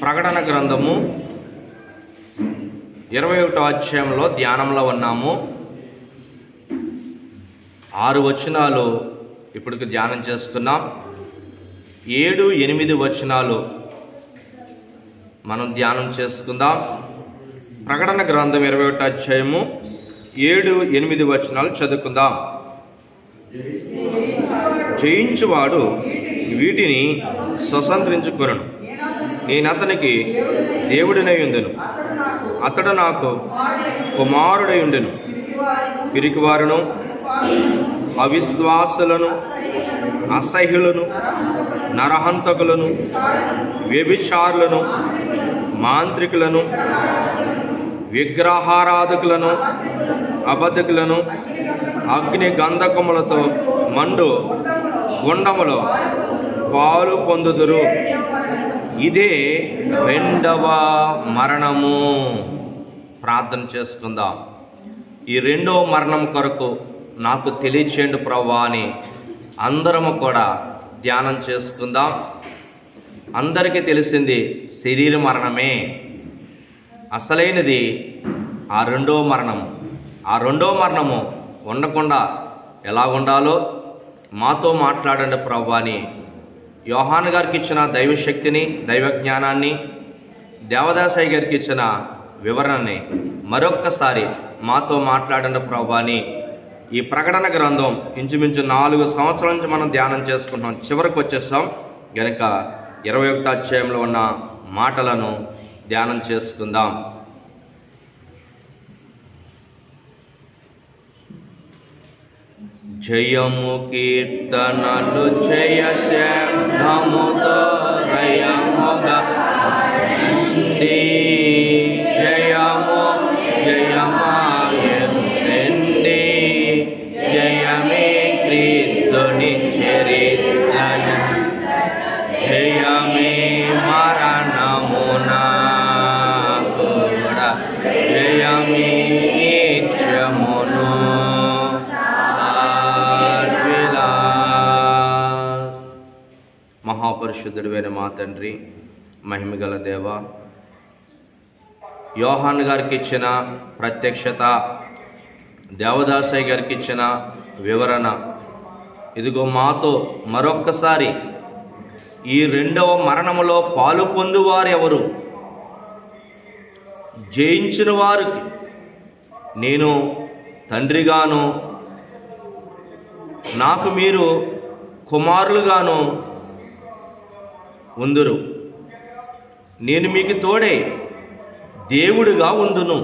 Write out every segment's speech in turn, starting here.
ప్రకటన గ్రంథము 21వ అధ్యాయంలో ధ్యానంలో ఉన్నాము. 6 వచనాలు ఇప్పటికి ధ్యానం చేసుకున్నాం. 7, 8 వచనాలు మనం ధ్యానం చేసుకుందాం. ప్రకటన గ్రంథం 21వ అధ్యాయము 7, 8 వచనాలు చదువుకుందాం. జయించువాడు వీటిని స్వతంత్రించుకొనును. నేను అతనికి దేవుడినై ఉండును, అతడు నాకు కుమారుడై ఉండును. పిరికివారును, అవిశ్వాసులను, అసహ్యులను, నరహంతకులను, వ్యభిచారులను, మాంత్రికులను, విగ్రహారాధకులను, అబద్ధకులను అగ్ని గంధకములతో మండు గుండములో పాలు పొందుదురు. ఇదే 2వ మరణము. ప్రార్థన చేసుకుందాం. ఈ 2వ మరణం కొరకు నాకు తెలియచేయండి ప్రభువా అని అందరము కూడా ధ్యానం చేసుకుందాం. అందరికీ తెలిసింది శరీర మరణమే. అసలైనది ఆ 2వ మరణము. ఆ 2వ మరణము ఉండకుండా ఎలా ఉండాలో మాతో మాట్లాడండి ప్రభువా అని యోహాను గారికి ఇచ్చిన దైవశక్తిని, దైవ జ్ఞానాన్ని, దేవదాసయ్య గారికి ఇచ్చిన వివరణని మరొక్కసారి మాతో మాట్లాడండి ప్రభువా అని ఈ ప్రకటన గ్రంథం ఇంచుమించు 4 సంవత్సరాల నుంచి మనం ధ్యానం చేసుకుంటున్నాం. చివరికి వచ్చేసాం గనుక 21వ అధ్యాయంలో ఉన్న మాటలను ధ్యానం చేసుకుందాం. జయము కీర్తనలు జయ శబ్దముతో జయముగా జయము జయమాయండి. జయమే క్రీస్తుని చరిత్రయ, జయమే మరణమునా కూడా, జయమే నిత్యమును. మహాపరిశుద్ధుడైన మా తండ్రి, మహిమగల దేవ, యోహాను గారికి ఇచ్చిన ప్రత్యక్షత, దేవదాసయ్య గారికి ఇచ్చిన వివరణ, ఇదిగో మాతో మరొక్కసారి ఈ 2వ మరణములో పాలు పొందువారు ఎవరు? జయించిన వారికి నేను తండ్రిగాను, నాకు మీరు కుమారులుగాను ఉందురు. నేను మీకు తోడే దేవుడుగా ఉందును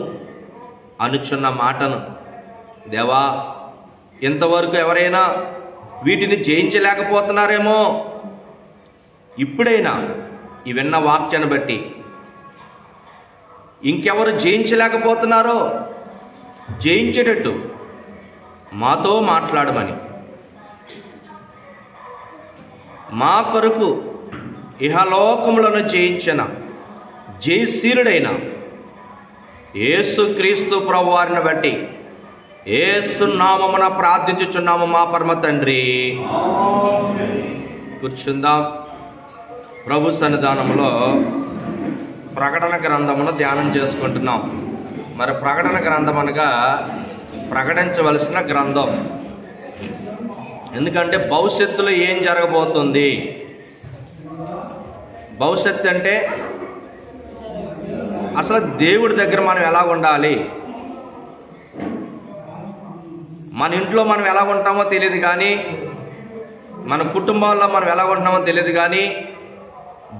అనుచున్న మాటను దేవా, ఇంతవరకు ఎవరైనా వీటిని జయించలేకపోతున్నారేమో, ఇప్పుడైనా ఈ విన్న వాక్యాన్ని బట్టి ఇంకెవరు జయించలేకపోతున్నారో జయించేటట్టు మాతో మాట్లాడమని, మా కొరకు ఇహలోకములను జయించిన జయశీలుడైన యేసుక్రీస్తు ప్రభువారిని బట్టి యేసు నామమున ప్రార్థించుచున్నాము మా పరమ తండ్రి. కూర్చుందాం. ప్రభు సన్నిధానంలో ప్రకటన గ్రంథమును ధ్యానం చేసుకుంటున్నాం. మరి ప్రకటన గ్రంథం అనగా ప్రకటించవలసిన గ్రంథం. ఎందుకంటే భవిష్యత్తులో ఏం జరగబోతుంది, భవిష్యత్తు అంటే అసలు దేవుడి దగ్గర మనం ఎలా ఉండాలి, మన ఇంట్లో మనం ఎలా ఉంటామో తెలియదు కానీ, మన కుటుంబాల్లో మనం ఎలా ఉంటున్నామో తెలియదు కానీ,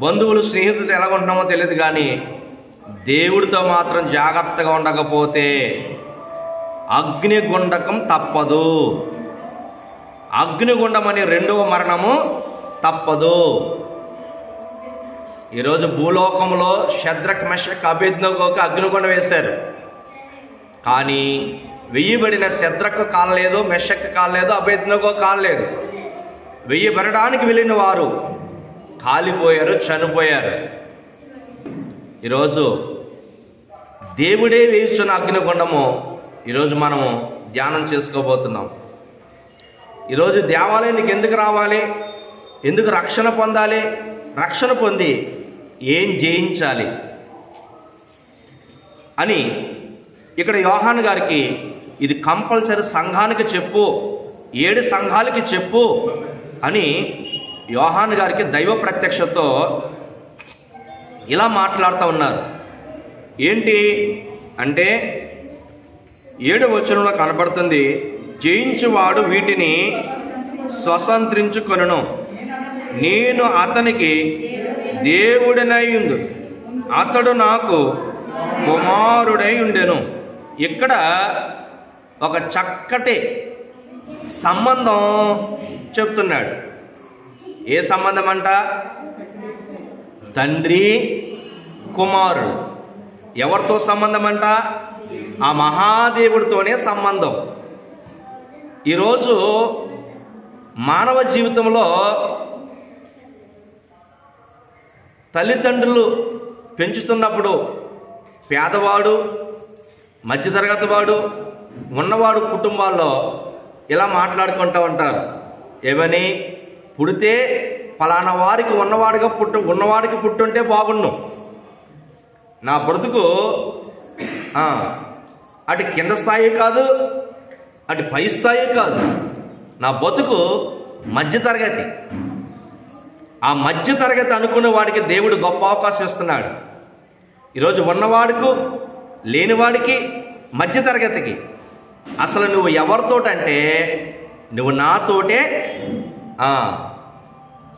బంధువులు స్నేహితులతో ఎలా ఉంటున్నామో తెలియదు కానీ, దేవుడితో మాత్రం జాగ్రత్తగా ఉండకపోతే అగ్నిగుండకం తప్పదు. అగ్నిగుండం అనే 2వ మరణము తప్పదు. ఈరోజు భూలోకంలో షద్రక్, మెషక్, అబేద్నెగోకు అగ్నిగుండం వేశారు. కానీ వెయ్యబడిన షద్రకు కాలేదు, మెషక్ కాలేదు, అబేద్నెగో కాలేదు. వెయ్యబడడానికి వెళ్ళిన వారు కాలిపోయారు, చనిపోయారు. ఈరోజు దేవుడే వేస్తున్న అగ్నిగుండము ఈరోజు మనము ధ్యానం చేసుకోబోతున్నాం. ఈరోజు దేవాలయానికి ఎందుకు రావాలి, ఎందుకు రక్షణ పొందాలి, రక్షణ పొంది ఏం జయించాలి అని ఇక్కడ యోహాను గారికి ఇది కంపల్సరీ సంఘానికి చెప్పు, 7 సంఘాలకి చెప్పు అని యోహాను గారికి దైవ ప్రత్యక్షతో ఇలా మాట్లాడుతూ ఉన్నారు. ఏంటి అంటే 7వ వచనంలో కనబడుతుంది, జయించువాడు వీటిని స్వతంత్రించుకొనును, నేను అతనికి దేవుడినై ఉండు, అతడు నాకు కుమారుడై ఉండెను. ఇక్కడ ఒక చక్కటి సంబంధం చెప్తున్నాడు. ఏ సంబంధం అంట? తండ్రి కుమారుడు. ఎవరితో సంబంధం అంట? ఆ మహాదేవుడితోనే సంబంధం. ఈరోజు మానవ జీవితంలో తల్లిదండ్రులు పెంచుతున్నప్పుడు పేదవాడు, మధ్యతరగతి వాడు, ఉన్నవాడు కుటుంబాల్లో ఇలా మాట్లాడుకుంటూ ఉంటారు. ఏమని? పుడితే ఫలానా వారికి ఉన్నవాడికి పుట్టుంటే బాగుండు, నా బ్రతుకు అటు కింద స్థాయి కాదు, అటు పై స్థాయి కాదు, నా బతుకు మధ్యతరగతి. ఆ మధ్యతరగతి అనుకునే వాడికి దేవుడు గొప్ప అవకాశం ఇస్తున్నాడు. ఈరోజు ఉన్నవాడికి లేనివాడికి మధ్యతరగతికి అసలు నువ్వు ఎవరితోటంటే నువ్వు నాతోటే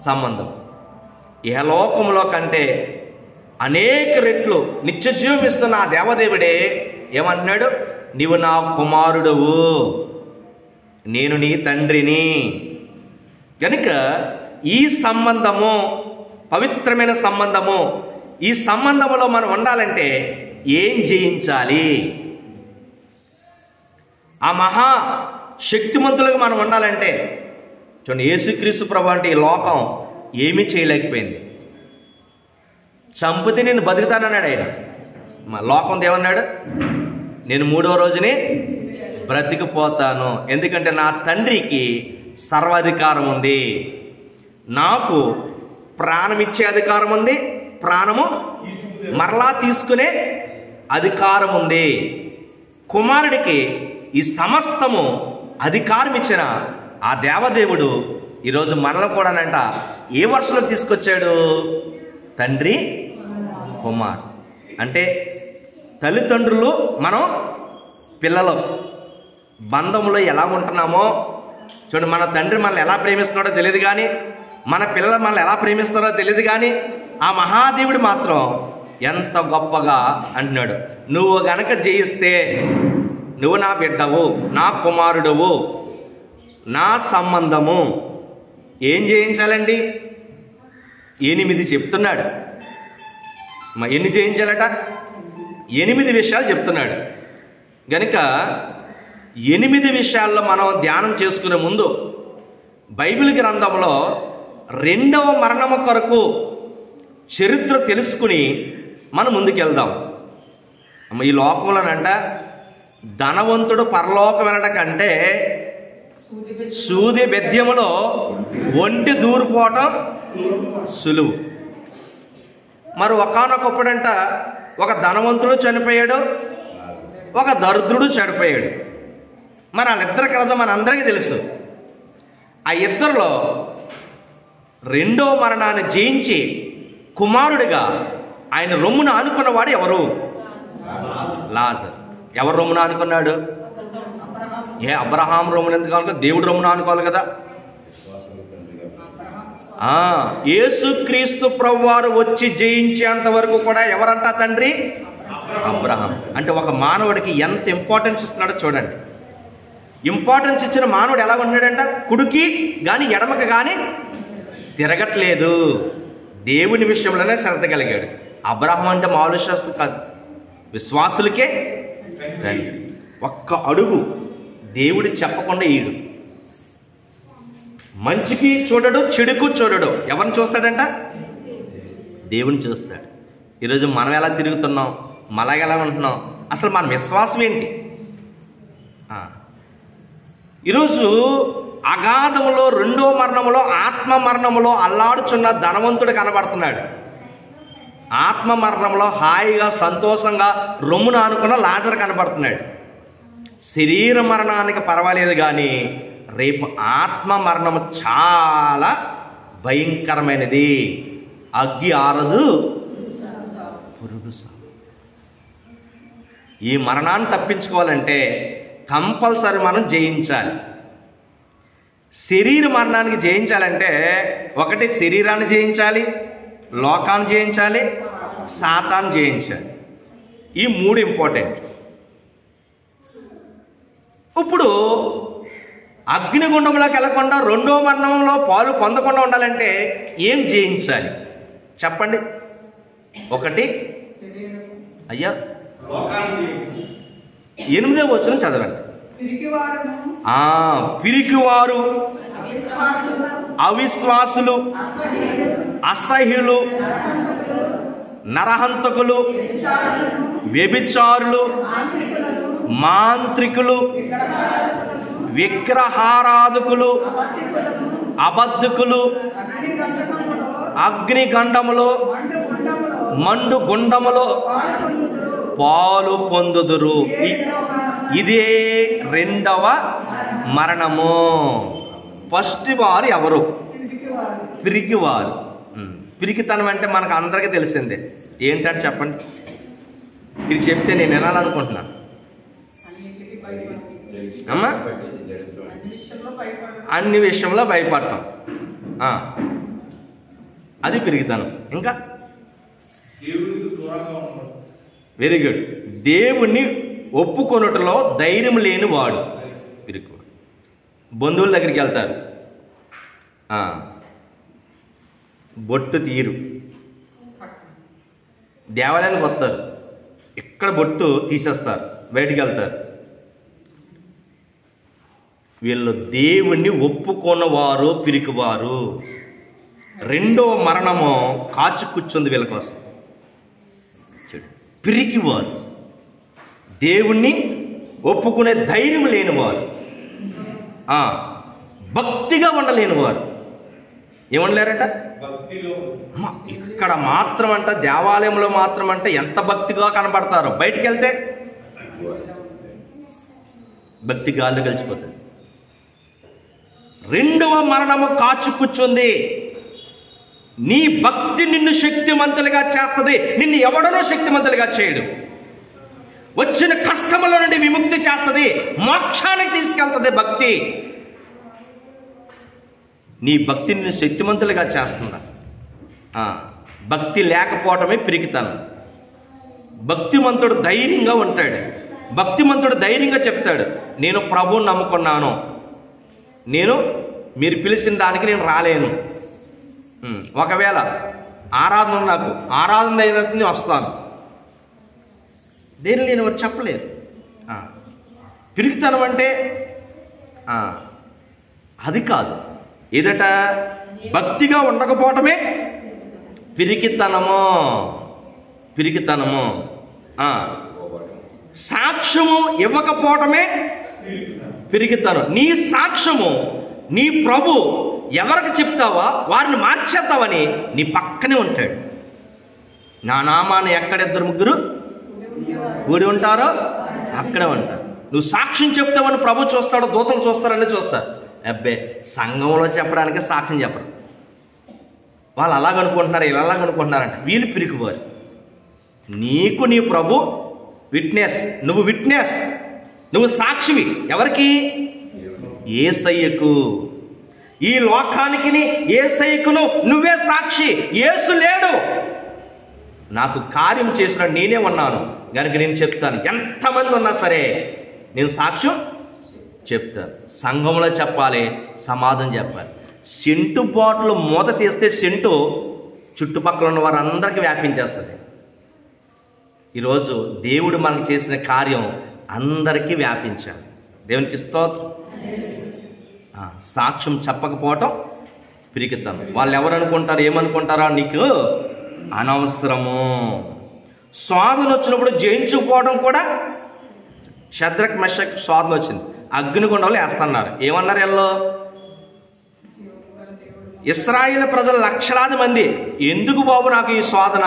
సంబంధం. ఇహలోకంలో కంటే అనేక రెట్లు నిత్య జీవం ఇస్తున్న ఆ దేవదేవుడే ఏమన్నాడు? నీవు నా కుమారుడువు, నేను నీ తండ్రిని. కనుక ఈ సంబంధము పవిత్రమైన సంబంధము. ఈ సంబంధంలో మనం ఉండాలంటే ఏం జయించాలి? ఆ మహా శక్తిమంతులుగా మనం ఉండాలంటే చూడండి, యేసుక్రీస్తు ప్రభు అంటే ఈ లోకం ఏమీ చేయలేకపోయింది. చంపితే నేను బతుకుతానన్నాడు ఆయన. లోకం ఏమన్నాడు? నేను 3వ రోజునే బ్రతికిపోతాను, ఎందుకంటే నా తండ్రికి సర్వాధికారం ఉంది, నాకు ప్రాణం ఇచ్చే అధికారం ఉంది, ప్రాణము మరలా తీసుకునే అధికారం ఉంది. కుమారుడికి ఈ సమస్తము అధికారం ఇచ్చిన ఆ దేవదేవుడు ఈరోజు మనల్ని కూడానంట ఏ వర్షంలో తీసుకొచ్చాడు? తండ్రి కుమార్ అంటే తల్లిదండ్రులు, మనం పిల్లలు బంధంలో ఎలా ఉంటున్నామో చూడండి. మన తండ్రి మనల్ని ఎలా ప్రేమిస్తున్నాడో తెలియదు కానీ, మన పిల్లలు మనల్ని ఎలా ప్రేమిస్తారో తెలియదు కానీ, ఆ మహాదేవుడు మాత్రం ఎంత గొప్పగా అంటున్నాడు, నువ్వు గనక జయిస్తే నువ్వు నా బిడ్డవు, నా కుమారుడువు, నా సంబంధము. ఏం జయించాలండి? 8 చెప్తున్నాడు. ఎన్ని జయించాలట? 8 విషయాలు చెప్తున్నాడు. గనుక 8 విషయాల్లో మనం ధ్యానం చేసుకునే ముందు బైబిల్ గ్రంథంలో 2వ మరణము కొరకు చరిత్ర తెలుసుకుని మనం ముందుకెళ్దాం. ఈ లోకంలోనంట ధనవంతుడు పరలోకం వెళ్ళడం కంటే సూది బెద్యములో ఒంటి దూరిపోవటం సులువు. మరి ఒకానొకప్పుడంట ఒక ధనవంతుడు చనిపోయాడు, ఒక దరిద్రుడు చనిపోయాడు. మరి వాళ్ళిద్దరి కథ మనందరికీ తెలుసు. ఆ ఇద్దరిలో 2వ మరణాన్ని జయించి కుమారుడిగా ఆయన రొమ్మును ఆనుకున్నవాడు ఎవరు? లాజర్. ఎవరు రొమ్మును ఆనుకున్నాడు? అబ్రహాం రొమ్మును ఎందుకు ఆనుకో? దేవుడు రొమ్మును ఆనుకోవాలి కదా. యేసుక్రీస్తు ప్రభువారు వచ్చి జయించేంత వరకు కూడా ఎవరంట? తండ్రి అబ్రహాం. అంటే ఒక మానవుడికి ఎంత ఇంపార్టెన్స్ ఇస్తున్నాడో చూడండి. ఇంపార్టెన్స్ ఇచ్చిన మానవుడు ఎలా ఉన్నాడంట? కుడికి కానీ ఎడమకి కానీ తిరగట్లేదు, దేవుని విషయంలోనే శ్రద్ధ కలిగాడు. అబ్రహాం అంటే మామూలు విశ్వాసం కాదు, విశ్వాసులకే తండ్రి. ఒక్క అడుగు దేవుడు చెప్పకుండా ఈడు. మంచికి చూడడు, చెడుకు చూడడు. ఎవరిని చూస్తాడంట? దేవుని చూస్తాడు. ఈరోజు మనం ఎలా తిరుగుతున్నాం, మనలాగా ఎలా ఉంటున్నాం, అసలు మన విశ్వాసం ఏంటి? ఈరోజు అగాధములో రెండో మరణములో ఆత్మ మరణములో అల్లాడుచున్న ధనవంతుడు కనబడుతున్నాడు. ఆత్మ మరణంలో హాయిగా సంతోషంగా రొమ్మున ఆనుకున్న లాజరు కనబడుతున్నాడు. శరీర మరణానికి పర్వాలేదు, కానీ రేపు ఆత్మ మరణము చాలా భయంకరమైనది. అగ్గి ఆరదు, పురుగు సాగు. ఈ మరణాన్ని తప్పించుకోవాలంటే కంపల్సరీ మనం జయించాలి. శరీర మరణానికి జయించాలంటే ఒకటి శరీరాన్ని జయించాలి, లోకాన్ని జయించాలి, సాతాన్ని జయించాలి. ఈ మూడు ఇంపార్టెంట్. ఇప్పుడు అగ్నిగుండంలోకి వెళ్ళకుండా రెండో మరణంలో పాలు పొందకుండా ఉండాలంటే ఏం జయించాలి చెప్పండి? ఒకటి అయ్యా 8వ వచనం చదవండి. పిరికివారు, అవిశ్వాసులు, అసహ్యులు, నరహంతకులు, వ్యభిచారులు, మాంత్రికులు, విగ్రహారాధకులు, అబద్ధకులు, అగ్నిగండములో మండు గుండములో పాలు పొందుదురు. ఇదే రెండవ మరణము. ఫస్ట్ వారు ఎవరు? పిరికివారు. పిరికితనం అంటే మనకు అందరికీ తెలిసిందే. ఏంటంటే చెప్పండి, ఇది చెప్తే నేను వినాలనుకుంటున్నాను. అమ్మా, అన్ని విషయంలో భయపడటం, అది పిరికితనం. ఇంకా వెరీ గుడ్. దేవుణ్ణి ఒప్పుకొనుటలో ధైర్యం లేని వాడు పిరికివాడు. బంధువుల దగ్గరికి వెళ్తారు, బొట్టు తీరు. దేవాలయానికి వస్తారు, ఇక్కడ బొట్టు తీసేస్తారు, బయటికి వెళ్తారు. వీళ్ళు దేవుణ్ణి ఒప్పుకొన్నవారు పిరికివారు. రెండవ మరణము కాచి కూర్చుంది వీళ్ళ కోసం. పిరికివారు, దేవుణ్ణి ఒప్పుకునే ధైర్యం లేనివారు, భక్తిగా ఉండలేనివారు. ఏమనలేరట? ఇక్కడ మాత్రం అంట, దేవాలయంలో మాత్రం అంటే ఎంత భక్తిగా కనబడతారో, బయటికి వెళ్తే భక్తి గాల్లో కలిసిపోతుంది. రెండవ మరణము కాచి కూర్చుంది. నీ భక్తి నిన్ను శక్తిమంతులుగా చేస్తుంది. నిన్ను ఎవడనో శక్తిమంతులుగా చేయడు. వచ్చిన కష్టముల నుండి విముక్తి చేస్తుంది, మోక్షానికి తీసుకెళ్తుంది భక్తి. నీ భక్తి నిన్ను శక్తిమంతులుగా చేస్తుందా? భక్తి లేకపోవటమే పిరికితనం. భక్తిమంతుడు ధైర్యంగా ఉంటాడు. భక్తిమంతుడు ధైర్యంగా చెప్తాడు, నేను ప్రభువుని నమ్ముకున్నాను, నేను మీరు పిలిచిన దానికి నేను రాలేను. ఒకవేళ ఆరాధన, నాకు ఆరాధన అయినట్టు నేను వస్తాను. దేని లేని వారు చెప్పలేరు. పిరికితనం అంటే అది కాదు. ఏదట? భక్తిగా ఉండకపోవటమే పిరికితనము. పిరికితనము. సాక్ష్యము ఇవ్వకపోవటమే పిరికితనం. నీ సాక్ష్యము నీ ప్రభు ఎవరికి చెప్తావా వారిని మార్చేస్తావని నీ పక్కనే ఉంటాడు. నా నామాన్ని ఎక్కడిద్దరు ముగ్గురు కూడి ఉంటారో అక్కడే ఉంటారు. నువ్వు సాక్ష్యం చెప్తావని ప్రభు చూస్తాడు, దూతలు చూస్తారని చూస్తారు. అబ్బే, సంఘంలో చెప్పడానికి సాక్ష్యం చెప్పరు. వాళ్ళు అలాగనుకుంటున్నారు, ఇలా అలాగనుకుంటున్నారంట. వీళ్ళు పిరికివారు. నీకు నీ ప్రభు విట్నెస్, నువ్వు విట్నెస్, నువ్వు సాక్షివి. ఎవరికి? యేసయ్యకు. ఈ లోకానికి యేసయ్యకును నువ్వే సాక్షి. యేసు లేడు, నాకు కార్యం చేసిన నేనే ఉన్నాను కనుక నేను చెప్తాను. ఎంతమంది ఉన్నా సరే నేను సాక్ష్యం చెప్తాను. సంఘంలో చెప్పాలి, సమాధానం చెప్పాలి. సెంటు బాటిల్ మూత తీస్తే సెంటు చుట్టుపక్కల ఉన్న వారందరికీ వ్యాపించేస్తుంది. ఈరోజు దేవుడు మనకు చేసిన కార్యం అందరికీ వ్యాపించాలి. దేవునికి స్తోత్రం. సాక్ష్యం చెప్పకపోవటం పిరికితనం. వాళ్ళు ఎవరు అనుకుంటారు, ఏమనుకుంటారా? నీకు అనవసరము. శోధన వచ్చినప్పుడు జయించుకుపోవడం కూడా. షద్రక్ మెషక్ శోధన వచ్చింది, అగ్నిగుండంలో వేస్తున్నారు. ఏమన్నారు? వీళ్ళు ఇశ్రాయేలు ప్రజలు లక్షలాది మంది ఎందుకు బాబు నాకు ఈ శోధన,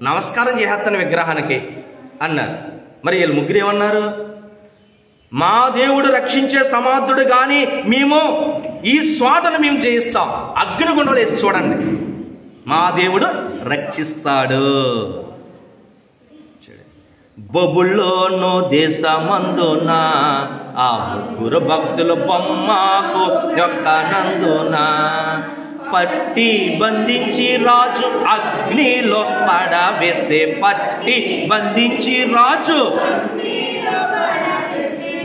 నమస్కారం చేసేస్తాను విగ్రహానికి అన్నారు. మరి వీళ్ళు ముగ్గురు ఏమన్నారు? మా దేవుడు రక్షించే సమాధుడు కానీ మేము ఈ శోధన మేము చేయిస్తాం. అగ్నిగుండంలో వేసి చూడండి, మా దేవుడు రక్షిస్తాడు. బొబులోను దేశమందున ఆ ముగ్గురు భక్తుల బొమ్మకు యొక్కనందున పట్టి బంధించి రాజు అగ్నిలో పడవేస్తే, పట్టి బంధించి రాజు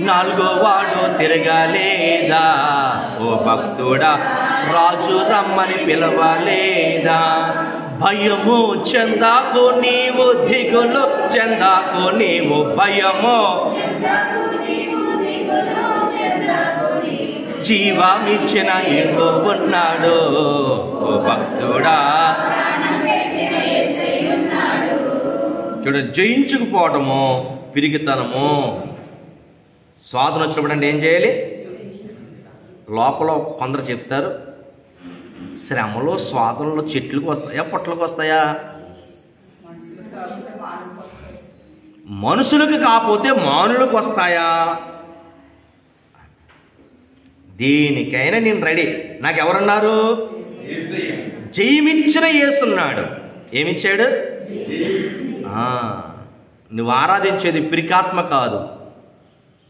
నాలుగో వాడు తిరగలేదా? ఓ భక్తుడా, రాజు రమ్మని పిలవలేదా? భయము చెందాకు నీవు, దిగులు చెందాకు నీవు, భయము జీవమిచ్చిన ఇంకో ఉన్నాడు. ఓ భక్తుడా, చూడ జయించుకుపోవటము పిరిగితనము. శోధన వచ్చినప్పుడు అంటే ఏం చేయాలి? లోపల కొందరు చెప్తారు, శ్రమలో శోధనలో చెట్లకు వస్తాయా పొట్లకు వస్తాయా? మనుషులకు కాకపోతే మానులకు వస్తాయా? దేనికైనా నేను రెడీ. నాకు ఎవరన్నారు? జయమిచ్చిన యేసున్నాడు. ఏమిచ్చాడు? నువ్వు ఆరాధించేది పిరికాత్మ కాదు,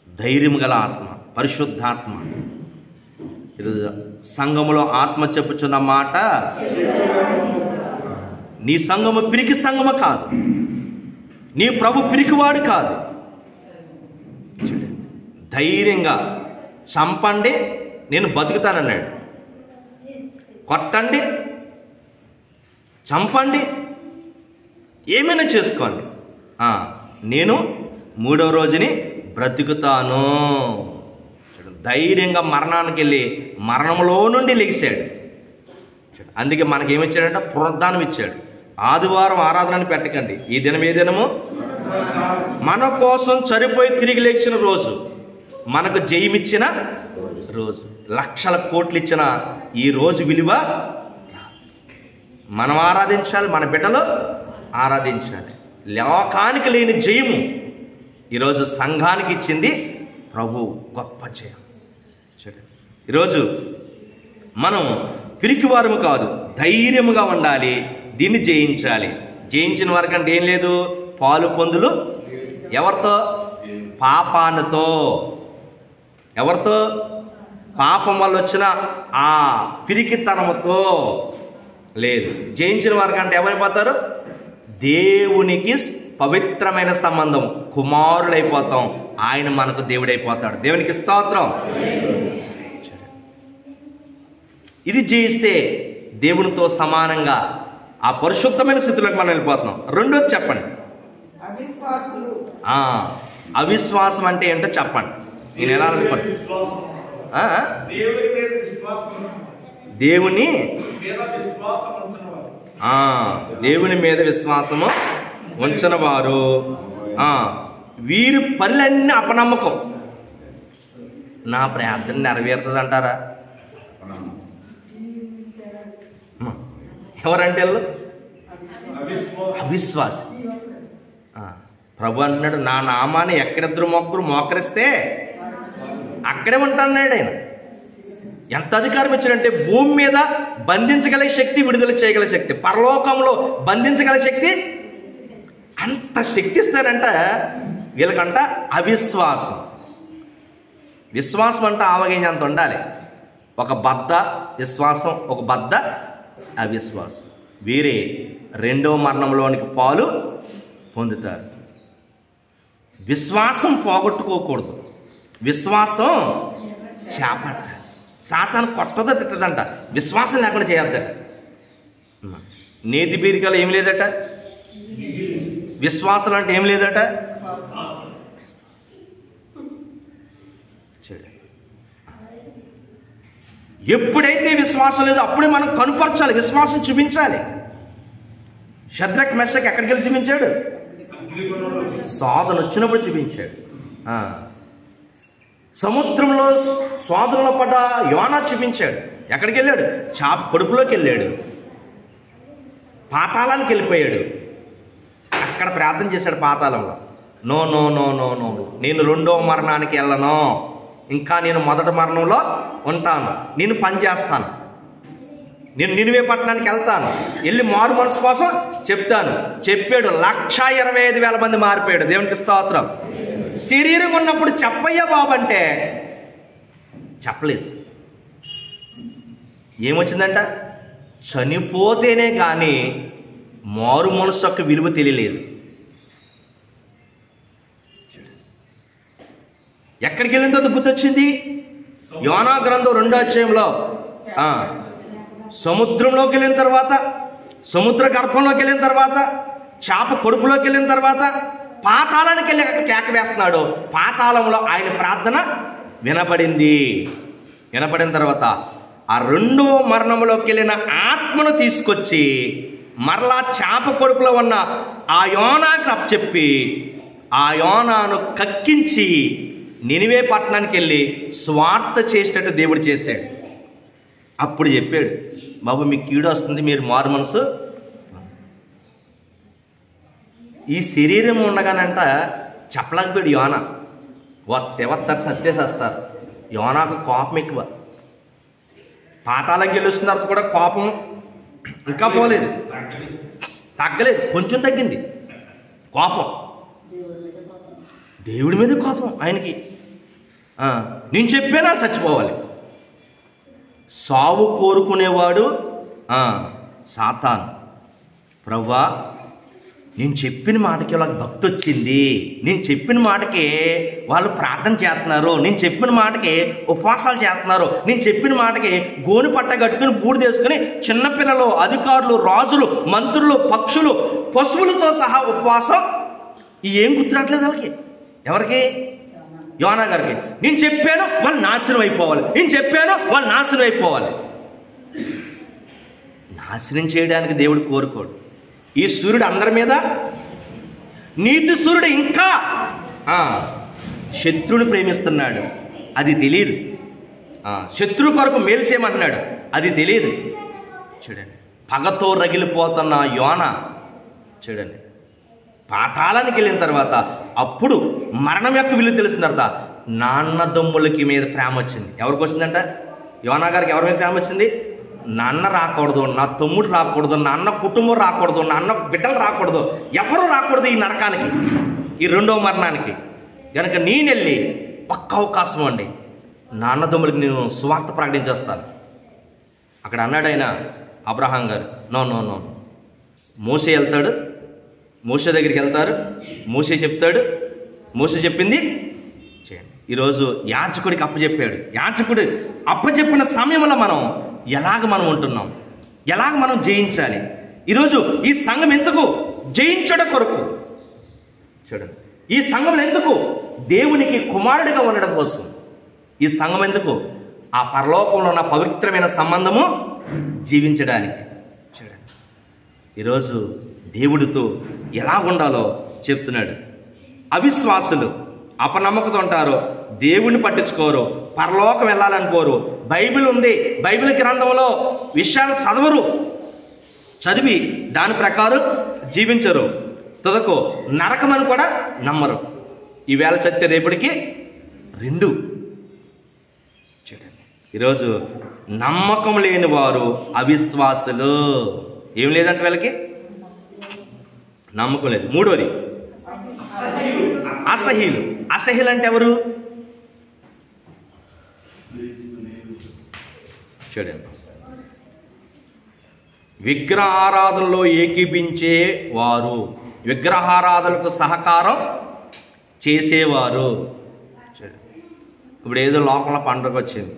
ధైర్యం గల ఆత్మ, పరిశుద్ధాత్మ. సంఘములో ఆత్మ చెప్పుచున్న మాట, నీ సంఘము పిరికి సంఘము కాదు, నీ ప్రభు పిరికివాడు కాదు. ధైర్యంగా చంపండి, నేను బతుకుతానన్నాడు. కొట్టండి, చంపండి, ఏమైనా చేసుకోండి, నేను మూడవ రోజుని బ్రతుకుతాను. ధైర్యంగా మరణానికి వెళ్ళి మరణంలో నుండి లెగిశాడు. అందుకే మనకేమిచ్చాడంటే పునరుద్ధానం ఇచ్చాడు. ఆదివారం ఆరాధనని పెట్టకండి, ఈ దినం ఏ దినము? మన కోసం చనిపోయి తిరిగి లేచిన రోజు, మనకు జయమిచ్చిన రోజు, లక్షల కోట్లు ఇచ్చిన ఈ రోజు విలువ మనం ఆరాధించాలి, మన బిడ్డలు ఆరాధించాలి. లోకానికి లేని జయము ఈరోజు సంఘానికి ఇచ్చింది ప్రభు, గొప్ప జయం. ఈరోజు మనం పిరికివారము కాదు, ధైర్యముగా ఉండాలి, దీన్ని జయించాలి. జయించిన వారికంటే ఏం లేదు, పాలు పొందులు ఎవరితో? పాపానుతో. ఎవరితో? పాపం వల్ల వచ్చిన ఆ పిరికితనముతో లేదు. జయించిన వారికంటే ఎవరైపోతారు? దేవునికి పవిత్రమైన సంబంధం, కుమారులైపోతాం. ఆయన మనకు దేవుడైపోతాడు. దేవునికి స్తోత్రం. ఇది జయిస్తే దేవునితో సమానంగా ఆ పరిశుద్ధమైన స్థితిలోకి మనం వెళ్ళిపోతున్నాం. రెండోది చెప్పండి. అవిశ్వాసం అంటే ఏంటో చెప్పండి. నేను ఎలా అనుకోండి, దేవుని మీద విశ్వాసము ఉంచిన వారు వీరి పనులన్నీ అపనమ్మకం. నా ప్రార్థన నెరవేరుతుంది అంటారా? ఎవరంటే వాళ్ళు అవిశ్వాసి. ప్రభు అంటున్నాడు, నా నామాన్ని ఎక్కడిద్దరు మొక్కరు మోకరిస్తే అక్కడే ఉంటాన్నాడు ఆయన. ఎంత అధికారం ఇచ్చాడంటే, భూమి మీద బంధించగల శక్తి, విడుదల చేయగల శక్తి, పరలోకంలో బంధించగల శక్తి, అంత శక్తి ఇస్తారంట వీళ్ళకంట. అవిశ్వాసం. విశ్వాసం అంటే ఆవగింజంత ఉండాలి. ఒక బద్ద విశ్వాసం, ఒక బద్ద అవిశ్వాసం. వీరే రెండవ మరణంలోనికి పాలు పొందుతారు. విశ్వాసం పోగొట్టుకోకూడదు, విశ్వాసం చేపట్టాలి. సాతాను కొట్టదో తిట్టదంట, విశ్వాసం లేకుండా చేయొద్దట. నేతి బీరికలు ఏం లేదట, విశ్వాసం అంటే ఏం లేదట. ఎప్పుడైతే విశ్వాసం లేదో అప్పుడే మనం కనుపరచాలి, విశ్వాసం చూపించాలి. షద్రక్ మెషక్ ఎక్కడికి వెళ్ళి చూపించాడు? శోధన వచ్చినప్పుడు చూపించాడు. సముద్రంలో శోధనలో పడ్డ యోనా చూపించాడు. ఎక్కడికి వెళ్ళాడు? చాప కడుపులోకి వెళ్ళాడు, పాతాళానికి వెళ్ళిపోయాడు. అక్కడ ప్రార్థన చేశాడు పాతాళంలో. No no no no no, నేను రెండో మరణానికి వెళ్ళను, ఇంకా నేను మొదటి మరణంలో ఉంటాను, నేను పని చేస్తాను, నేను నినివే పట్టణానికి వెళ్తాను, వెళ్ళి మారు మనసు కోసం చెప్తాను. చెప్పాడు. 1,25,000 మంది మారిపోయాడు. దేవునికి స్తోత్రం. శరీరం ఉన్నప్పుడు చెప్పయ్యా బాబు అంటే చెప్పలేదు. ఏమొచ్చిందంట? చనిపోతేనే కానీ మారు మనసు యొక్క విలువ తెలియలేదు. ఎక్కడికి వెళ్ళిన తర్వాత బుద్ధి వచ్చింది? యోనా గ్రంథం 2వ అధ్యాయంలో సముద్రంలోకి వెళ్ళిన తర్వాత, సముద్ర గర్భంలోకి వెళ్ళిన తర్వాత, చేప కడుపులోకి వెళ్ళిన తర్వాత, పాతాళానికి వెళ్ళి అక్కడ కేక వేస్తున్నాడు. పాతాళంలో ఆయన ప్రార్థన వినపడింది. వినపడిన తర్వాత ఆ రెండో మరణంలోకి వెళ్ళిన ఆత్మను తీసుకొచ్చి మరలా చేప కడుపులో ఉన్న ఆ యోనాకి అప్పచెప్పి ఆ యోనాను కక్కించి నినివే పట్టణానికి వెళ్ళి స్వార్థ చేసేటట్టు దేవుడు చేశాడు. అప్పుడు చెప్పాడు, బాబు మీకు కీడు వస్తుంది, మీరు మారు మనసు. ఈ శరీరం ఉండగానంట చెప్పలేకపోయాడు యోనా. వస్తారు సత్యేసేస్తారు. యోనాకు కోపం ఎక్కువ. పాతాళం గెలుస్తున్న తర్వాత కూడా కోపం ఇంకా పోలేదు, తగ్గలేదు, కొంచెం తగ్గింది కోపం. దేవుడి మీద కోపం ఆయనకి. నేను చెప్పానా చచ్చిపోవాలి. సావు కోరుకునేవాడు సాతాను. ప్రభువా నేను చెప్పిన మాటకి వాళ్ళకి భక్తి వచ్చింది, నేను చెప్పిన మాటకి వాళ్ళు ప్రార్థన చేస్తున్నారు, నేను చెప్పిన మాటకి ఉపవాసాలు చేస్తున్నారు, నేను చెప్పిన మాటకి గోని పట్ట కట్టుకుని బూడి తీసుకుని చిన్నపిల్లలు, అధికారులు, రాజులు, మంత్రులు, పక్షులు, పశువులతో సహా ఉపవాసం. ఏం గుర్తురాట్లేదు వాళ్ళకి. ఎవరికి? యోనా గారికి. నేను చెప్పాను వాళ్ళు నాశనం అయిపోవాలి, నేను చెప్పాను వాళ్ళు నాశనం అయిపోవాలి. నాశనం చేయడానికి దేవుడు కోరుకోడు. ఈ సూర్యుడు అందరి మీద, నీతి సూర్యుడు ఇంకా శత్రువుని ప్రేమిస్తున్నాడు, అది తెలియదు. శత్రువు కొరకు మేలు చేయమంటున్నాడు, అది తెలియదు. చూడండి, పగతో రగిలిపోతున్న యోనా చూడండి, పాతాళానికి వెళ్ళిన తర్వాత అప్పుడు మరణం యొక్క విలువ తెలిసిన తర్వాత నాన్న దమ్ములకి మీద ప్రేమ వచ్చింది. ఎవరికి వచ్చిందంట? యోనా గారికి ఎవరి మీద ప్రేమ వచ్చింది? నాన్న రాకూడదు, నా తమ్ముడు రాకూడదు, నా అన్న కుటుంబం రాకూడదు, నా అన్న బిడ్డలు రాకూడదు, ఎవరు రాకూడదు ఈ నరకానికి, ఈ రెండవ మరణానికి. కనుక నేను వెళ్ళి ఒక్క అవకాశం అండి నా అన్నదమ్ములకి నేను సువార్త ప్రకటించేస్తాను. అక్కడ అన్నాడు ఆయన, అబ్రహాం గారు. నో నో నో, మోసే వెళ్తాడు, మోసే దగ్గరికి వెళ్తారు, మోసే చెప్తాడు, మోసే చెప్పింది చేయండి. ఈరోజు యాజకుడికి అప్పచెప్పాడు. యాజకుడు అప్పచెప్పిన సమయంలో మనం మనం ఉంటున్నాం, ఎలాగ మనం జయించాలి? ఈరోజు ఈ సంఘం ఎందుకు? జయించడం కొరకు. చూడండి, ఈ సంఘం ఎందుకు? దేవునికి కుమారుడిగా ఉండడం కోసం. ఈ సంఘం ఎందుకు? ఆ పరలోకంలో ఉన్న పవిత్రమైన సంబంధము జీవించడానికి. చూడండి, ఈరోజు దేవుడితో ఎలా ఉండాలో చెప్తున్నాడు. అవిశ్వాసులు అపనమ్మకతో ఉంటారు, దేవుణ్ణి పట్టించుకోరు, పరలోకం వెళ్ళాలనుకోరు, బైబిల్ ఉంది, బైబిల్ గ్రంథంలో విషయాలు చదవరు, చదివి దాని ప్రకారం జీవించరు, తుదకు నరకమని కూడా నమ్మరు. ఈవేళ చదివితే రేపటికి 2. చూడండి, ఈరోజు నమ్మకం లేని వారు అవిశ్వాసులు. ఏం లేదంటే వీళ్ళకి నమ్మకం లేదు. 3వది అసహ్యులు. అసహ్యులు అంటే ఎవరు? చూడండి, విగ్రహారాధనలో ఏకీపించే వారు, విగ్రహారాధనకు సహకారం చేసేవారు. ఇప్పుడు ఏదో లోకంలో పండుగ వచ్చింది,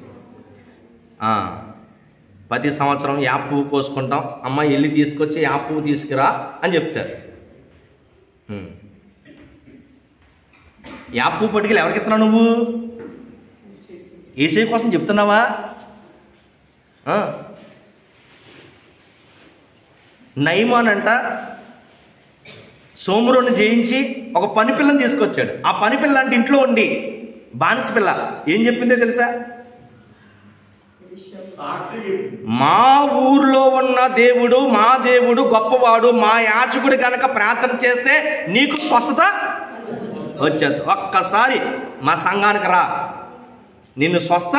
ప్రతి సంవత్సరం యాప్ పువ్వు కోసుకుంటాం, అమ్మ వెళ్ళి తీసుకొచ్చి యాప్ పువ్వు తీసుకురా అని చెప్తారు. యాప్ పువ్వు పట్టుకెళ్ళి ఎవరికి ఇస్తున్నావు నువ్వు? ఏసీ కోసం చెప్తున్నావా? నయమాన్ అంట సోమరుని జయించి ఒక పని పిల్లని తీసుకొచ్చాడు. ఆ పని పిల్ల అంటే ఇంట్లో ఉండి బానిస పిల్ల ఏం చెప్పిందో తెలుసా? మా ఊర్లో ఉన్న దేవుడు, మా దేవుడు గొప్పవాడు, మా యాజకుడు గనక ప్రార్థన చేస్తే నీకు స్వస్థత వచ్చేది. ఒక్కసారి మా సంఘానికి రా, నిన్ను స్వస్థ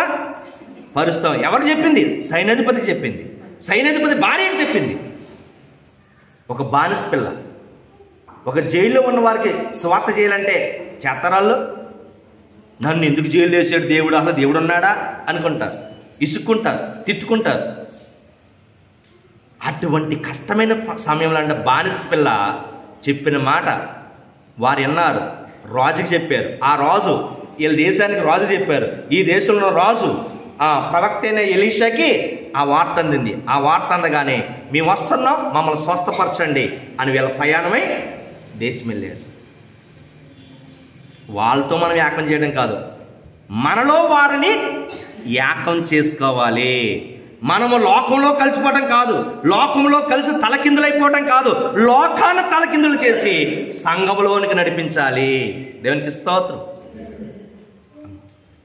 పరుస్తాం. ఎవరు చెప్పింది? సైన్యాధిపతికి చెప్పింది. సైన్యాధిపతి భార్యకి చెప్పింది. ఒక బానిస పిల్ల, ఒక జైల్లో ఉన్న వారికి స్వార్థ చేయాలంటే చేతరాళ్ళు నన్ను ఎందుకు జైలు వేసాడు దేవుడు, అసలు దేవుడు ఉన్నాడా అనుకుంటారు, ఇసుక్కుంటారు, తిట్టుకుంటారు. అటువంటి కష్టమైన సమయంలో అంటే బానిస పిల్ల చెప్పిన మాట వారు విన్నారు, రాజుకి చెప్పారు. ఆ రాజు వీళ్ళ దేశానికి రాజు చెప్పారు. ఈ దేశంలో రాజు ప్రవక్త అయిన ఎలీషాకి ఆ వార్త అందింది. ఆ వార్త అందగానే మేము వస్తున్నాం, మమ్మల్ని స్వస్థపరచండి అని వీళ్ళ ప్రయాణమై దేశం వెళ్ళారు. వాళ్ళతో మనం ఏకం చేయడం కాదు, మనలో వారిని ఏకం చేసుకోవాలి. మనము లోకంలో కలిసిపోవడం కాదు, లోకంలో కలిసి తలకిందులైపోవడం కాదు, లోకాన్ని తలకిందులు చేసి సంఘంలోనికి నడిపించాలి. దేవునికి స్తోత్రం.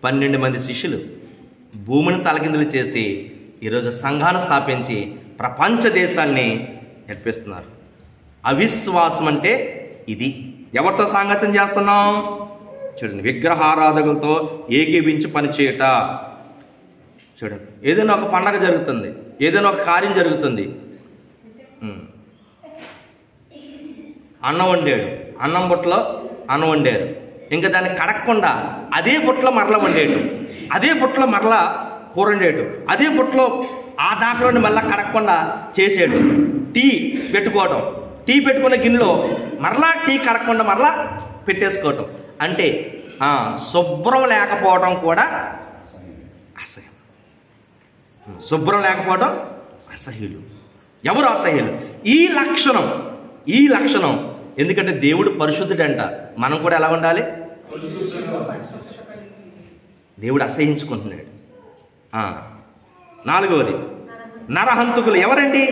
12 మంది శిష్యులు భూమిని తలకిందులు చేసి ఈరోజు సంఘాన్ని స్థాపించి ప్రపంచ దేశాన్ని నడిపిస్తున్నారు. అవిశ్వాసం అంటే ఇది. ఎవరితో సాంగత్యం చేస్తున్నాం? చూడండి, విగ్రహారాధకులతో ఏకీభించి పనిచేయట. చూడండి, ఏదైనా ఒక పండగ జరుగుతుంది, ఏదైనా ఒక కార్యం జరుగుతుంది, అన్నం వండాడు, అన్నం బుట్టలో అన్నం వండారు, ఇంకా దాన్ని కడగకుండా అదే బుట్టలో మరలా వండేయటం, అదే బుట్టలో మరలా కూర వండేయటం, అదే బుట్టలో ఆ దాకలోని మళ్ళీ కడగకుండా చేసేయడం. టీ పెట్టుకోవటం, టీ పెట్టుకున్న గిన్నెలో మరలా టీ కడగకుండా మరలా పెట్టేసుకోవటం. అంటే శుభ్రం లేకపోవడం కూడా అసహ్యం. శుభ్రం లేకపోవడం అసహ్యులు. ఎవరు అసహ్యులు? ఈ లక్షణం. ఎందుకంటే దేవుడు పరిశుద్ధుడంట. మనం కూడా ఎలా ఉండాలి? దేవుడు అసహ్యించుకుంటున్నాడు. 4వది, నరహంతకులు. ఎవరండి?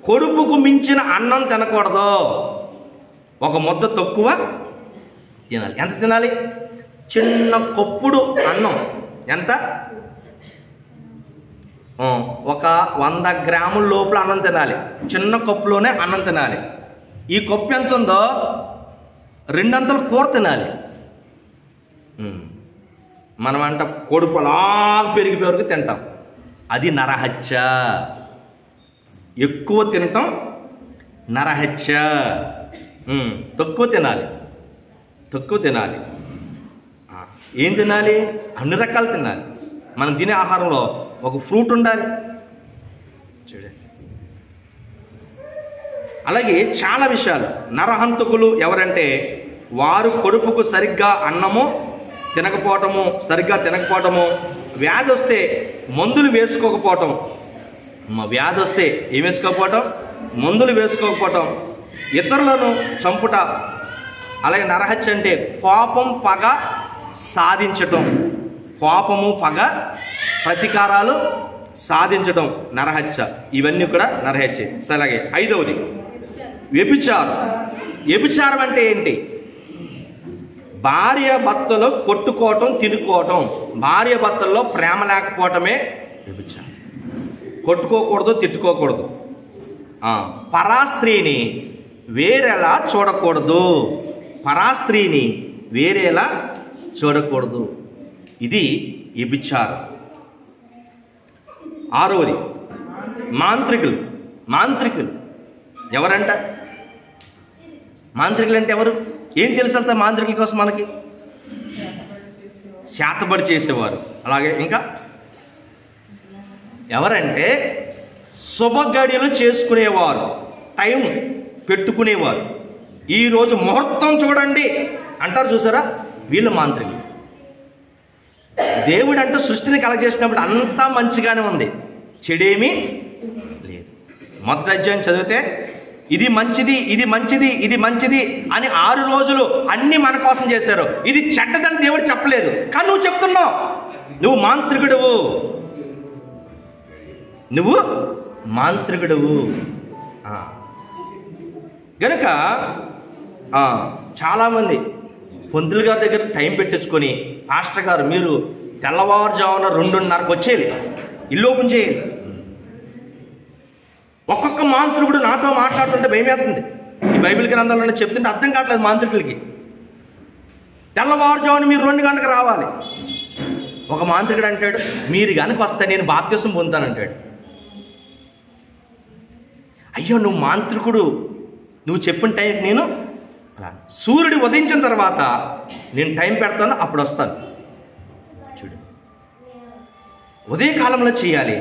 కొడుపుకు మించిన అన్నం తినకూడదు. ఒక ముద్ద తక్కువ తినాలి. ఎంత తినాలి? చిన్న కప్పుడు అన్నం. ఎంత? ఒక 100 గ్రాముల లోపల అన్నం తినాలి. చిన్న కప్పులోనే అన్నం తినాలి. ఈ కప్పు ఎంత ఉందో 2 అంతలు కూర తినాలి. మనం అంట కొడుపు అలా పెరిగిపోయే వరకు తింటాం. అది నరహత్య. ఎక్కువ తినటం నరహత్య. తక్కువ తినాలి. ఏం తినాలి? అన్ని రకాలు తినాలి. మనం తినే ఆహారంలో ఒక ఫ్రూట్ ఉండాలి. చూడండి, అలాగే చాలా విషయాలు. నరహంతకులు ఎవరంటే వారు కొడుపుకు సరిగ్గా అన్నము తినకపోవటము, వ్యాధి వస్తే మందులు వేసుకోకపోవటం, వ్యాధి వస్తే ఏం వేసుకోకపోవటం? మందులు వేసుకోకపోవటం, ఇతరులను చంపుట. అలాగే నరహత్య అంటే కోపం, పగ సాధించటం. కోపము, పగ, ప్రతీకారాలు సాధించటం నరహత్య. ఇవన్నీ కూడా నరహత్య. అలాగే 5వది వ్యభిచారం అంటే ఏంటి? భార్య భర్తలు కొట్టుకోవటం, తినుకోవటం. భార్య భర్తల్లో ప్రేమ లేకపోవటమే వ్యభిచారం. కొట్టుకోకూడదు, తిట్టుకోకూడదు. పరాస్త్రీని వేరేలా చూడకూడదు. ఇది వ్యభిచారం. 6వది మాంత్రికులు. ఎవరంట? మాంత్రికులు అంటే ఎవరు? ఏం తెలుసు అంత మాంత్రికుల కోసం మనకి? శాతబడి చేసేవారు. అలాగే ఇంకా ఎవరంటే శుభగడియలు చేసుకునేవారు, టైం పెట్టుకునేవారు. ఈరోజు ముహూర్తం చూడండి అంటారు, చూసారా? వీళ్ళు మాంత్రికులు. దేవుడు అంటే సృష్టిని కలగజేసినప్పుడు అంతా మంచిగానే ఉంది, చెడేమీ లేదు. మొదటి అధ్యాయం చదివితే ఇది మంచిది అని 6 రోజులు అన్ని మన కోసం చేశారు. ఇది చెడ్డదని దేవుడు చెప్పలేదు, కానీ నువ్వు చెప్తున్నావు. నువ్వు మాంత్రికుడువు గనుక చాలామంది పంతులు గారి దగ్గర టైం పెట్టించుకొని, పాస్టర్ గారు మీరు తెల్లవారుజామున 2:30కి వచ్చేది, ఇల్లు ఓపెన్ చేయాలి. ఒక్కొక్క మాంత్రికుడు నాతో మాట్లాడుతుంటే భయమేస్తుంది. ఈ బైబిల్ గ్రంథాలలో చెప్తుంటే అర్థం కావట్లేదు మాంత్రికులకి. తెల్లవారుజామున మీరు 2 గంటలకు రావాలి. ఒక మాంత్రికుడు అంటాడు, మీరు కనుక వస్తే నేను బాప్తిసం పొందుతానంటాడు. అయ్యో నువ్వు మాంత్రికుడు, నువ్వు చెప్పిన టైంకి నేను అలా సూర్యుడు ఉదయించిన తర్వాత నేను టైం పెడతాను, అప్పుడు వస్తాను. చూడు, ఉదయకాలంలో చేయాలి.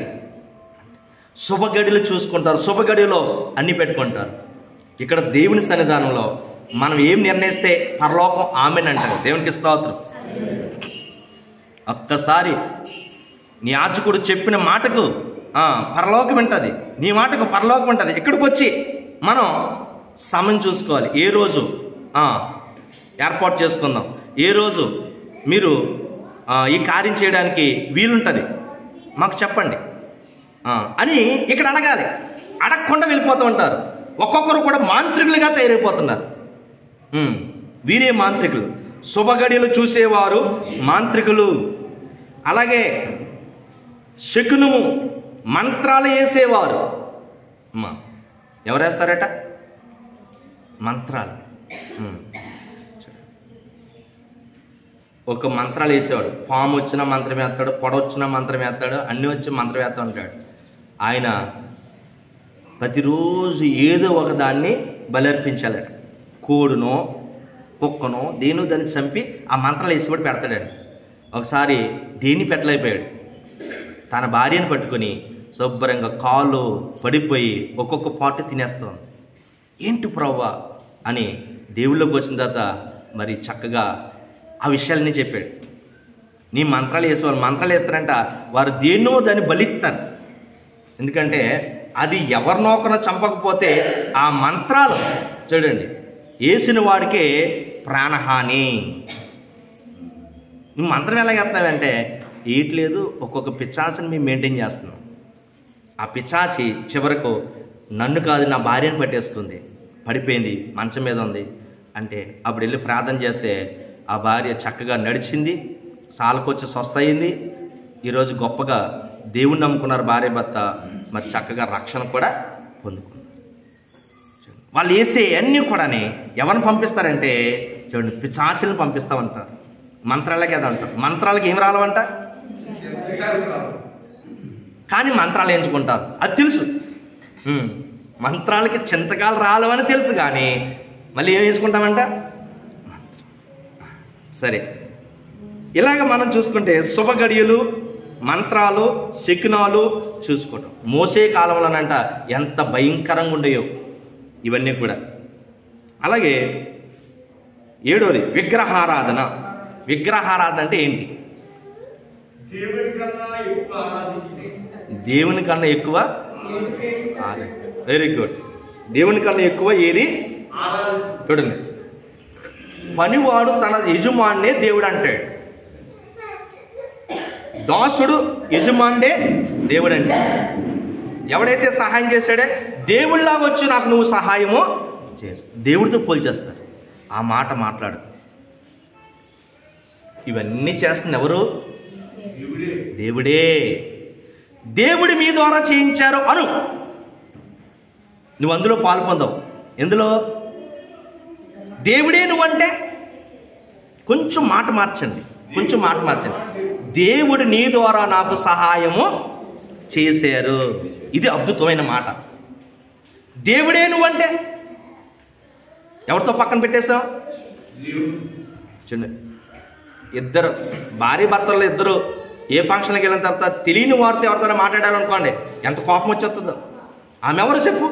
శుభగడిలో చూసుకుంటారు, శుభగడిలో అన్ని పెట్టుకుంటారు. ఇక్కడ దేవుని సన్నిధానంలో మనం ఏం నిర్ణయిస్తే పరలోకం ఆమెన్ అంటారు. దేవునికి స్తోత్రం. ఒక్కసారి నీ యాజకుడు చెప్పిన మాటకు పరలోకం ఉంటుంది, నీ మాటకు పరలోకం ఉంటుంది. ఇక్కడికి వచ్చి మనం సమయం చూసుకోవాలి. ఏ రోజు ఏర్పాటు చేసుకుందాం, ఏ రోజు మీరు ఈ కార్యం చేయడానికి వీలుంటుంది మాకు చెప్పండి అని ఇక్కడ అడగాలి. అడగకుండా వెళ్ళిపోతూ ఉంటారు. ఒక్కొక్కరు కూడా మాంత్రికులుగా తయారైపోతున్నారు. వీరే మాంత్రికులు. శుభగడియలు చూసేవారు మాంత్రికులు. అలాగే శకునము, మంత్రాలు వేసేవారు. ఎవరు వేస్తారట? మంత్రాలు. ఒక మంత్రాలు వేసేవాడు. పాము వచ్చిన మంత్రం వేస్తాడు, పొడ వచ్చిన మంత్రం వేస్తాడు, అన్నీ వచ్చి మంత్రం వేస్తా ఉంటాడు. ఆయన ప్రతిరోజు ఏదో ఒక దాన్ని బలర్పించాలట. కోడునో కుక్కనో దేనో దాన్ని చంపి ఆ మంత్రాలు వేసిబడి పెడతాడండి. ఒకసారి దేన్ని పెట్టలేకపోయాడు. తన భార్యను పట్టుకొని శుభ్రంగా కాళ్ళు పడిపోయి ఒక్కొక్క పాటు తినేస్తుంది. ఏంటి ప్రభువా అని దేవుళ్ళకి వచ్చిన తర్వాత మరి చక్కగా ఆ విషయాలన్నీ చెప్పాడు. నీ మంత్రాలు వేసేవాళ్ళు మంత్రాలు వేస్తారంట, వారు దేన్నో దాన్ని బలిస్తారు. ఎందుకంటే అది ఎవరినో ఒకరినో చంపకపోతే ఆ మంత్రాలు చూడండి వేసిన వాడికే ప్రాణహాని. నువ్వు మంత్రం ఎలా చేస్తావంటే ఏట్లేదు, ఒక్కొక్క పిచ్చాచిని మేము మెయింటైన్ చేస్తున్నాం. ఆ పిచ్చాచి చివరకు నన్ను కాదు నా భార్యను పట్టేస్తుంది, పడిపోయింది, మంచం మీద ఉంది అంటే అప్పుడు వెళ్ళి ప్రార్థన చేస్తే ఆ భార్య చక్కగా నడిచింది, సాలకొచ్చి స్వస్థ అయింది. ఈరోజు గొప్పగా దేవుణ్ణి నమ్ముకున్నారు భార్య భర్త, మరి చక్కగా రక్షణ కూడా పొందుకున్నారు. వాళ్ళు వేసే అన్నీ కూడా ఎవరిని పంపిస్తారంటే చూడండి పిచాచులను పంపిస్తామంటారు. మంత్రాలకి అది అంటారు. మంత్రాలకి ఏం రాలవంట, కానీ మంత్రాలు ఎంచుకుంటారు. అది తెలుసు, మంత్రాలకి చింతకాలు రాలవని తెలుసు, కానీ మళ్ళీ ఏం వేసుకుంటామంట. సరే, ఇలాగ మనం చూసుకుంటే శుభగడియలు, మంత్రాలు, శకునాలు చూసుకోవటం. మోసే కాలంలోనంట ఎంత భయంకరంగా ఉండేయో ఇవన్నీ కూడా. అలాగే 7వది విగ్రహారాధన. విగ్రహారాధన అంటే ఏంటి? దేవుని కన్నా ఎక్కువ. Very good. దేవుని కన్నా ఎక్కువ ఏది? చూడండి, పనివాడు తన యజమానే దేవుడు అంటాడు, దాసుడు యజమానుడే దేవుడు అంటే. ఎవడైతే సహాయం చేశాడే దేవుళ్ళలాగా వచ్చి నాకు నువ్వు సహాయము చేసు, దేవుడితో పోల్చేస్తాడు. ఆ మాట మాట్లాడు. ఇవన్నీ చేస్తుంది ఎవరు? దేవుడే. దేవుడి మీ ద్వారా చేయించారు అను, నువ్వు అందులో పాలు పొందవు. ఎందులో? దేవుడే నువ్వంటే కొంచెం మాట మార్చండి, కొంచెం మాట మార్చండి. దేవుడు నీ ద్వారా నాకు సహాయము చేశారు. ఇది అద్భుతమైన మాట. దేవుడే నువ్వంటే ఎవరితో పక్కన పెట్టేశావు? చిన్న ఇద్దరు భార్య భర్తలు ఇద్దరు ఏ ఫంక్షన్కి వెళ్ళిన తర్వాత తెలియని వారితో ఎవరితో మాట్లాడారనుకోండి, ఎంత కోపం వచ్చేస్తుందో. ఆమె ఎవరో చెప్పు,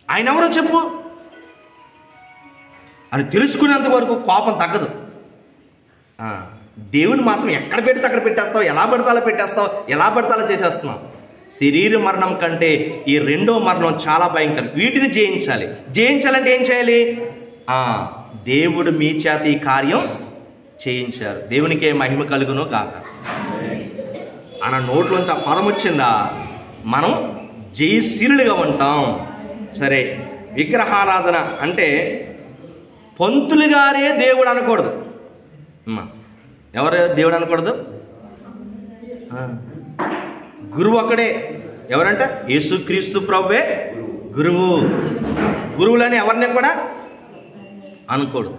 ఆయన ఎవరో చెప్పు అని తెలుసుకునేంత వరకు కోపం తగ్గదు. దేవుని మాత్రం ఎక్కడ పెడితే అక్కడ పెట్టేస్తావు, ఎలా పెడితే అలా పెట్టేస్తావు, ఎలా పెడితే అలా చేసేస్తున్నావు. శరీర మరణం కంటే ఈ రెండో మరణం చాలా భయంకరం. వీటిని జయించాలి. జయించాలంటే ఏం చేయాలి? దేవుడు మీ చేత ఈ కార్యం చేయించారు, దేవునికే మహిమ కలుగును కాక. అన్న నోట్లోంచి ఆ పదం వచ్చిందా, మనం జయశీలుగా ఉంటాం. సరే, విగ్రహారాధన అంటే పంతులు గారే దేవుడు అనకూడదు. ఎవరు దేవుడు అనకూడదు? గురువు ఒకడే. ఎవరంట? యేసుక్రీస్తు ప్రభువే గురువు. గురువులని ఎవరిని కూడా అనుకోడు.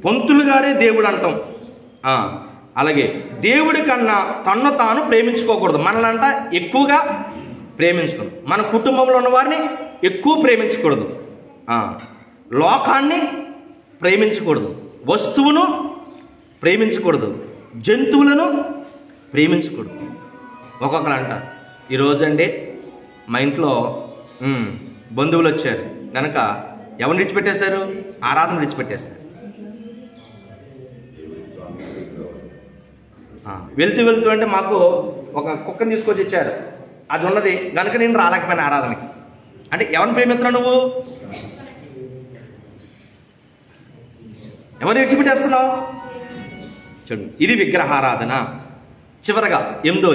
పంతులు గారే దేవుడు అంటాం. అలాగే దేవుడి కన్నా తన్ను తాను ప్రేమించుకోకూడదు. మనలంట ఎక్కువగా ప్రేమించుకోదు. మన కుటుంబంలో ఉన్న వారిని ఎక్కువ ప్రేమించకూడదు. లోకాన్ని ప్రేమించకూడదు. వస్తువును ప్రేమించకూడదు. జంతువులను ప్రేమించకూడదు. ఒక్కొక్కరు అంటారు, ఈరోజండి మా ఇంట్లో బంధువులు వచ్చారు కనుక ఎవరిని విడిచిపెట్టేశారు? ఆరాధన విడిచిపెట్టేశారు. వెళ్తూ వెళ్తూ అంటే మాకు ఒక కుక్కని తీసుకొచ్చి ఇచ్చారు, అది ఉన్నది కనుక నేను రాలేకపోయినా ఆరాధనకి. అంటే ఎవరిని ప్రేమిస్తున్నావు నువ్వు? ఎవరిని విడిచిపెట్టేస్తున్నావు? చూడు, ఇది విగ్రహారాధన. చివరగా 8వ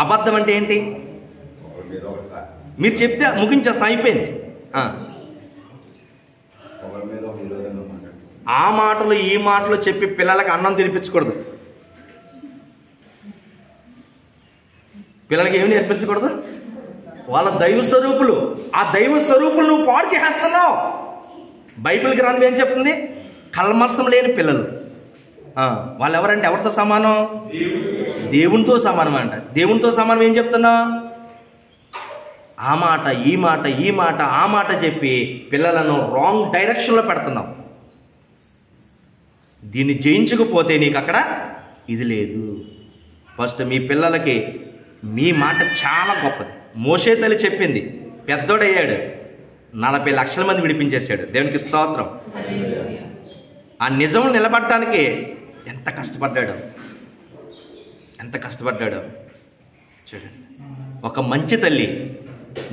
అబద్ధం అంటే ఏంటి? మీరు చెప్తే ముగించేస్తా, అయిపోయింది. ఆ మాటలు ఈ మాటలు చెప్పి పిల్లలకి అన్నం తినిపించకూడదు. పిల్లలకి ఏమి నేర్పించకూడదు? వాళ్ళ దైవ స్వరూపులు. ఆ దైవ స్వరూపులు నువ్వు పాడు చేస్తున్నావు. బైబిల్ గ్రంథం ఏం చెప్తుంది? కల్మషం లేని పిల్లలు. వాళ్ళు ఎవరంటే ఎవరితో సమానం? దేవునితో సమానం అంట. దేవునితో సమానం ఏం చెప్తున్నా? ఆ మాట ఈ మాట ఈ మాట ఆ మాట చెప్పి పిల్లలను రాంగ్ డైరెక్షన్లో పెడుతున్నాం. దీన్ని జయించకపోతే నీకు అక్కడ ఇది లేదు. ఫస్ట్ మీ పిల్లలకి మీ మాట చాలా గొప్పది. మోషే తల్లి చెప్పింది, పెద్దోడయ్యాడు, 40 లక్షల మంది విడిపించేశాడు. దేవునికి స్తోత్రం. ఆ నిజం నిలబడటానికి ఎంత కష్టపడ్డాడు, ఎంత కష్టపడ్డాడు చూడండి. ఒక మంచి తల్లి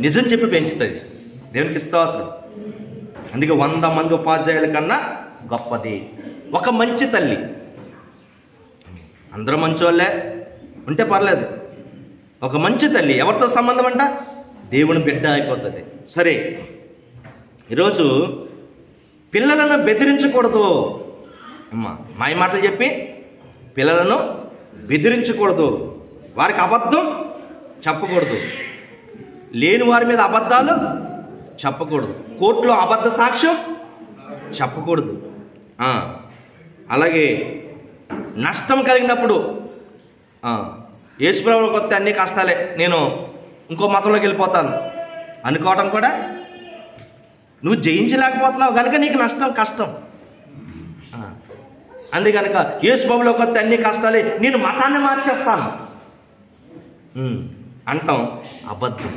నిజం చెప్పి పెంచుతుంది. దేవునికి స్తోత్రం. అందుకే 100 మంది ఉపాధ్యాయుల కన్నా గొప్పది ఒక మంచి తల్లి. అందరూ మంచోళ్ళే ఉంటే పర్లేదు. ఒక మంచి తల్లి ఎవరితో సంబంధం అంట? దేవుని బిడ్డ అయిపోతుంది. సరే, ఈరోజు పిల్లలను బెదిరించకూడదు. మాయ మాటలు చెప్పి పిల్లలను బెదిరించకూడదు. వారికి అబద్ధం చెప్పకూడదు. లేని వారి మీద అబద్ధాలు చెప్పకూడదు. కోర్టులో అబద్ధ సాక్ష్యం చెప్పకూడదు. అలాగే నష్టం కలిగినప్పుడు యేసుప్రభువుకి వస్తే అన్ని కష్టాలే, నేను ఇంకో మతంలోకి వెళ్ళిపోతాను అనుకోవటం కూడా నువ్వు జయించలేకపోతున్నావు కనుక నీకు నష్టం కష్టం. అందుకనుక యేసుప్రభువులోకి వస్తే అన్ని కష్టాలే, నేను మతాన్ని మార్చేస్తాను అంటాం. అబద్ధం.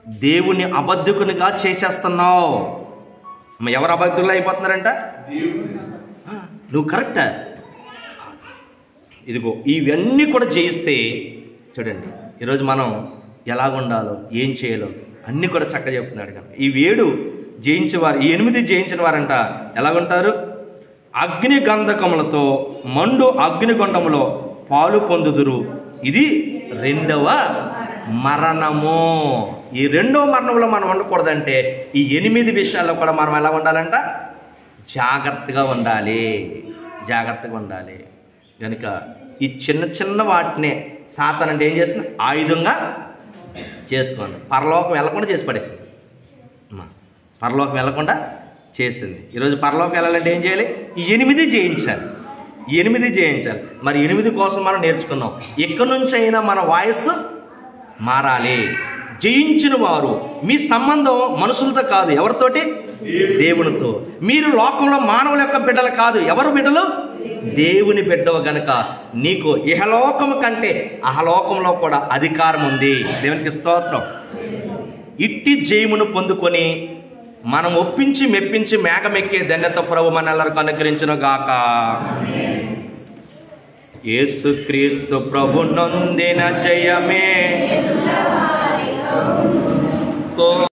దేవుని అబద్ధకునిగా చేసేస్తున్నావు. ఎవరు అబద్ధులు అయిపోతున్నారంట? నువ్వు కరెక్టా? ఇదిగో ఇవన్నీ కూడా జయిస్తే చూడండి, ఈరోజు మనం ఎలాగుండాలో ఏం చేయాలో అన్నీ కూడా చక్కగా చెప్తున్నాడు. కదా ఈ 7 జయించేవారు, ఈ 8 జయించిన వారంట ఎలాగుంటారు? అగ్ని గంధకములతో మండు అగ్నిగుండములో పాలు పొందుదురు. ఇది 2వ మరణము. ఈ 2వ మరణంలో మనం ఉండకూడదంటే ఈ 8 విషయాల్లో కూడా మనం ఎలా ఉండాలంట? జాగ్రత్తగా ఉండాలి, జాగ్రత్తగా ఉండాలి. కనుక ఈ చిన్న చిన్న వాటినే సాతాను అంటే ఏం చేస్తుంది? ఆయుధంగా చేసుకోండి. పరలోకం వెళ్ళకుండా చేసి పడేసింది. పరలోకం వెళ్ళకుండా చేసింది. ఈరోజు పరలోకం వెళ్ళాలంటే ఏం చేయాలి? ఈ 8 జయించాలి. ఈ 8 జయించాలి. మరి 8 కోసం మనం నేర్చుకున్నాం. ఎక్కడి నుంచి అయినా మన వాయిస్ మారాలి. జయించిన వారు, మీ సంబంధం మనుషులతో కాదు, ఎవరితోటి? దేవునితో. మీరు లోకంలో మానవుల యొక్క బిడ్డలు కాదు. ఎవరు బిడ్డలు? దేవుని బిడ్డవు గనుక నీకు ఇహలోకము కంటే అహలోకంలో కూడా అధికారం ఉంది. దేవునికి స్తోత్రం. ఇట్టి జయమును పొందుకొని మనం ఒప్పించి మెప్పించి మేఘమెక్కే ధన్యత ప్రభు మనెల్లరికి అనుగ్రహించును గాక. యేసుక్రీస్తు ప్రభు నొందిన జయమే